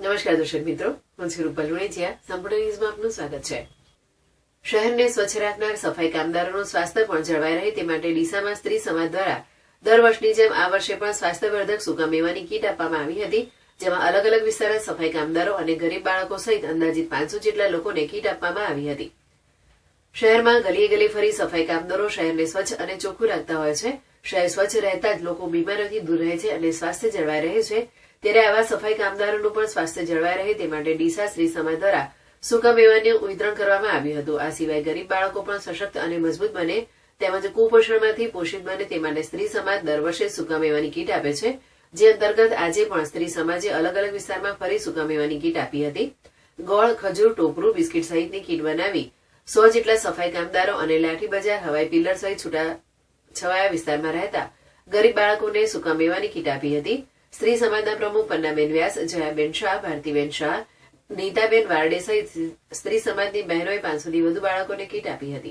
નમસ્કાર દર્શક મિત્રો, હું છું રૂપલ લુણેચિયા. સંપૂર્ણ ન્યૂઝમાં આપનું સ્વાગત છે. શહેરને સ્વચ્છ રાખનાર સફાઈ કામદારોનું સ્વાસ્થ્ય પણ જળવાઈ રહે તે માટે ડીસામાં સ્ત્રી સમાજ દ્વારા દર વર્ષની જેમ આ વર્ષે પણ સ્વાસ્થ્યવર્ધક સૂકા મેવાની કીટ આપવામાં આવી હતી, જેમાં અલગ અલગ વિસ્તારના સફાઈ કામદારો અને ગરીબ બાળકો સહિત અંદાજિત 500 જેટલા લોકોને કીટ આપવામાં આવી હતી. શહેરમાં ગલીએ ગલી ફરી સફાઈ કામદારો શહેરને સ્વચ્છ અને ચોખ્ખું રાખતા હોય છે. શહેર સ્વચ્છ રહેતા જ લોકો બીમારીઓથી દૂર રહે છે અને સ્વાસ્થ્ય જળવાઈ રહે છે. ત્યારે આવા સફાઈ કામદારોનું પણ સ્વાસ્થ્ય જળવાઈ રહે તે માટે ડીસા સ્ત્રી સમાજ દ્વારા સૂકા મેવાનું વિતરણ કરવામાં આવ્યું હતું. આ સિવાય ગરીબ બાળકો પણ સશક્ત અને મજબૂત બને તેમજ કુપોષણમાંથી પોષિત બને તે માટે સ્ત્રી સમાજ દર વર્ષે સૂકા મેવાની કીટ આપે છે, જે અંતર્ગત આજે પણ સ્ત્રી સમાજે અલગ અલગ વિસ્તારમાં ફરી સૂકા મેવાની કીટ આપી હતી. ગોળ, ખજૂર, ટોપરું, બિસ્કીટ સહિતની કીટ બનાવી 100 જેટલા સફાઈ કામદારો અને લાઠી બજાર, હવાઈ પિલ્લર સહિત છૂટા છવાયા વિસ્તારમાં રહેતા ગરીબ બાળકોને સૂકા મેવાની કીટ આપી હતી. સ્ત્રી સમાજના પ્રમુખ પન્નાબેન વ્યાસ, જયાબેન શાહ, ભારતીબેન શાહ, નીતાબેન વારડે સહિત સ્ત્રી સમાજની બહેનોએ 500થી વધુ બાળકોને કીટ આપી હતી.